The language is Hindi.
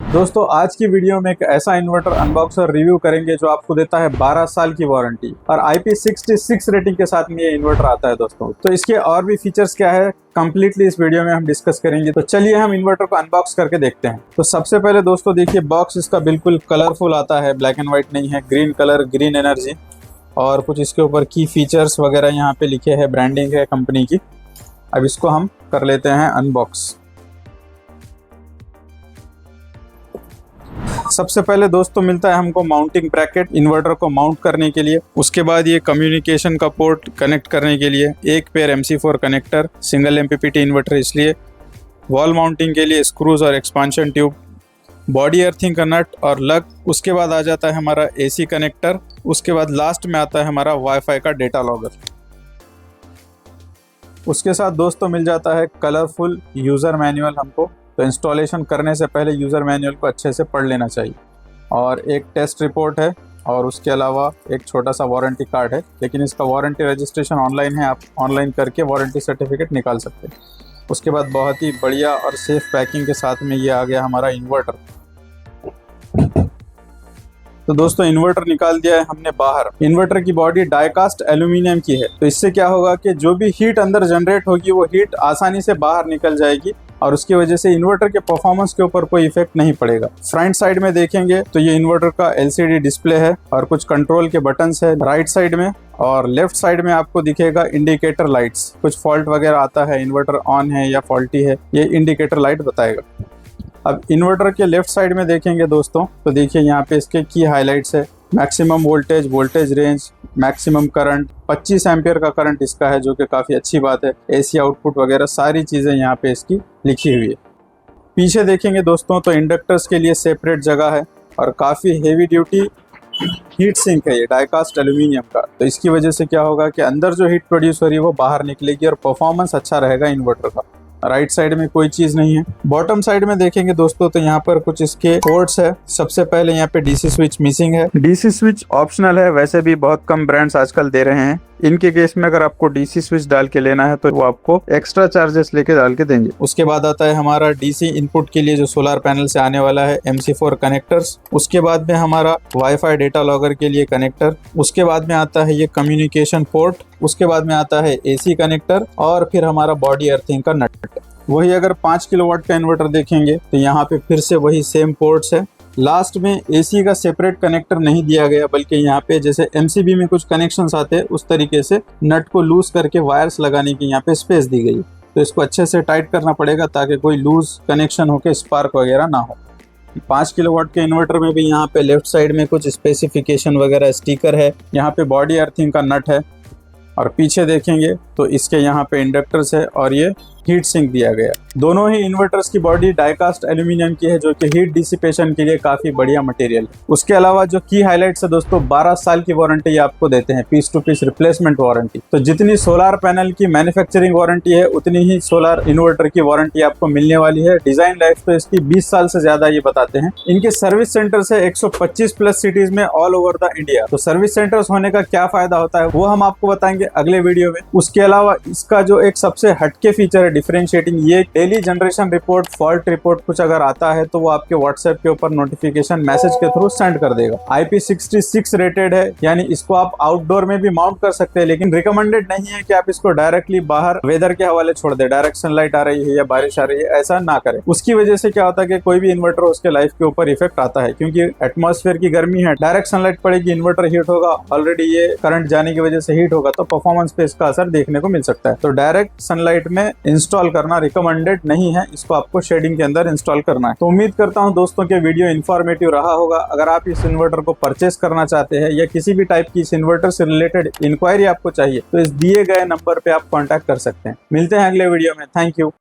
दोस्तों आज की वीडियो में एक ऐसा इन्वर्टर अनबॉक्स और रिव्यू करेंगे जो आपको देता है 12 साल की वारंटी और IP66 रेटिंग के साथ में ये इन्वर्टर आता है दोस्तों। तो इसके और भी फीचर्स क्या है कंप्लीटली इस वीडियो में हम डिस्कस करेंगे। तो चलिए हम इन्वर्टर को अनबॉक्स करके देखते हैं। तो सबसे पहले दोस्तों देखिए बॉक्स इसका बिल्कुल कलरफुल आता है, ब्लैक एंड व्हाइट नहीं है, ग्रीन कलर, ग्रीन एनर्जी और कुछ इसके ऊपर की फीचर्स वगैरह यहाँ पे लिखे हैं, ब्रांडिंग है कंपनी की। अब इसको हम कर लेते हैं अनबॉक्स। सबसे पहले दोस्तों मिलता है हमको माउंटिंग ब्रैकेट इन्वर्टर को माउंट करने के लिए। उसके बाद ये कम्युनिकेशन का पोर्ट कनेक्ट करने के लिए, एक pair MC4 connector, single MPPT inverter इसलिए, वॉल माउंटिंग के लिए स्क्रूज और एक्सपांशन ट्यूब, बॉडी अर्थिंग का नट और लग। उसके बाद आ जाता है हमारा AC कनेक्टर। उसके बाद लास्ट में आता है हमारा वाईफाई का डेटा लॉगर। उसके साथ दोस्तों मिल जाता है कलरफुल यूज़र मैनुअल हमको। तो इंस्टॉलेशन करने से पहले यूज़र मैनुअल को अच्छे से पढ़ लेना चाहिए और एक टेस्ट रिपोर्ट है और उसके अलावा एक छोटा सा वारंटी कार्ड है, लेकिन इसका वारंटी रजिस्ट्रेशन ऑनलाइन है, आप ऑनलाइन करके वारंटी सर्टिफिकेट निकाल सकते हैं। उसके बाद बहुत ही बढ़िया और सेफ पैकिंग के साथ में ये आ गया हमारा इन्वर्टर। तो दोस्तों इन्वर्टर निकाल दिया है हमने बाहर। इन्वर्टर की बॉडी डाइकास्ट एल्यूमिनियम की है, तो इससे क्या होगा कि जो भी हीट अंदर जनरेट होगी वो हीट आसानी से बाहर निकल जाएगी और उसकी वजह से इन्वर्टर के परफॉर्मेंस के ऊपर कोई इफेक्ट नहीं पड़ेगा। फ्रंट साइड में देखेंगे तो ये इन्वर्टर का LCD डिस्प्ले है और कुछ कंट्रोल के बटन्स है राइट साइड में, और लेफ्ट साइड में आपको दिखेगा इंडिकेटर लाइट्स। कुछ फॉल्ट वगैरह आता है, इन्वर्टर ऑन है या फॉल्टी है, ये इंडिकेटर लाइट बताएगा। अब इन्वर्टर के लेफ्ट साइड में देखेंगे दोस्तों तो देखिए यहाँ पे इसके की हाइलाइट्स है। Maximum voltage, voltage range, maximum current, 25 ampere का करंट इसका है जो कि काफ़ी अच्छी बात है। AC आउटपुट वगैरह सारी चीज़ें यहाँ पे इसकी लिखी हुई है। पीछे देखेंगे दोस्तों तो इंडक्टर्स के लिए सेपरेट जगह है और काफ़ी हेवी ड्यूटी हीट सिंक है ये डाइकास्ट एल्यूमिनियम का। तो इसकी वजह से क्या होगा कि अंदर जो हीट प्रोड्यूस हो रही है वो बाहर निकलेगी और परफॉर्मेंस अच्छा रहेगा इन्वर्टर का। राइट साइड में कोई चीज नहीं है। बॉटम साइड में देखेंगे दोस्तों तो यहाँ पर कुछ इसके पोर्ट्स है। सबसे पहले यहाँ पे DC स्विच मिसिंग है। DC स्विच ऑप्शनल है, वैसे भी बहुत कम ब्रांड्स आजकल दे रहे हैं। इनके केस में अगर आपको DC स्विच डाल के लेना है तो वो आपको एक्स्ट्रा चार्जेस लेके डाल के देंगे। उसके बाद आता है हमारा DC इनपुट के लिए जो सोलर पैनल से आने वाला है MC4 कनेक्टर्स। उसके बाद में हमारा वाईफाई डेटा लॉगर के लिए कनेक्टर। उसके बाद में आता है ये कम्युनिकेशन पोर्ट। उसके बाद में आता है AC कनेक्टर और फिर हमारा बॉडी अर्थिंग का नट। वही अगर 5 किलोवाट का इन्वर्टर देखेंगे तो यहाँ पे फिर से वही सेम पोर्ट्स है। लास्ट में AC का सेपरेट कनेक्टर नहीं दिया गया, बल्कि यहाँ पे जैसे MCB में कुछ कनेक्शंस आते हैं उस तरीके से नट को लूज करके वायर्स लगाने की यहाँ पे स्पेस दी गई। तो इसको अच्छे से टाइट करना पड़ेगा ताकि कोई लूज कनेक्शन होकर स्पार्क वगैरह ना हो। 5 किलोवाट के इन्वर्टर में भी यहाँ पे लेफ्ट साइड में कुछ स्पेसिफिकेशन वगैरह स्टिकर है। यहाँ पे बॉडी अर्थिंग का नट है और पीछे देखेंगे तो इसके यहाँ पे इंडक्टर्स है और ये हीट सिंक दिया गया। दोनों ही इन्वर्टर्स की बॉडी डाइकास्ट एल्यूमिनियम की है जो कि हीट डिसिपेशन के लिए काफी बढ़िया मटेरियल है। उसके अलावा जो की हाइलाइट्स है दोस्तों, 12 साल की वारंटी आपको देते हैं, piece to piece replacement warranty. तो जितनी सोलर पैनल की मैन्युफैक्चरिंग वारंटी है उतनी ही सोलर इन्वर्टर की वारंटी आपको मिलने वाली है। डिजाइन लाइफ तो इसकी 20 साल से ज्यादा ये बताते हैं। इनके सर्विस सेंटर्स है 125 प्लस सिटीज में ऑल ओवर द इंडिया। तो सर्विस सेंटर्स होने का क्या फायदा होता है वो हम आपको बताएंगे अगले वीडियो में। उसके अलावा इसका जो एक सबसे हटके फीचर है डिफरेंशिएटिंग, ये daily generation report, fault report कुछ अगर आता है तो वो आपके व्हाट्सएप के ऊपर नोटिफिकेशन मैसेज के थ्रू सेंड कर देगा। IP66 रेटेड है, यानी इसको आप आउटडोर में भी माउंट कर सकते हैं, लेकिन रिकमेंडेड नहीं है कि आप इसको डायरेक्टली बाहर वेदर के हवाले छोड़ दे। डायरेक्ट सनलाइट आ रही है या बारिश आ रही है ऐसा ना करें। उसकी वजह से क्या होता है कि कोई भी इन्वर्टर उसके लाइफ के ऊपर इफेक्ट आता है, क्योंकि एटमॉस्फेयर की गर्मी है, डायरेक्ट सनलाइट पड़ेगी, इन्वर्टर हीट होगा, ऑलरेडी ये करंट जाने की वजह से हीट होगा तो परफॉर्मेंस पे इसका असर देखने को मिल सकता है। तो डायरेक्ट सनलाइट में इंस्टॉल करना रिकमेंडेड नहीं है, इसको आपको शेडिंग के अंदर इंस्टॉल करना है। तो उम्मीद करता हूं दोस्तों के वीडियो इन्फॉर्मेटिव रहा होगा। अगर आप इस इन्वर्टर को परचेस करना चाहते हैं या किसी भी टाइप की इस इन्वर्टर से रिलेटेड इंक्वायरी आपको चाहिए तो इस दिए गए नंबर पे आप कांटेक्ट कर सकते हैं। मिलते हैं अगले वीडियो में। Thank you.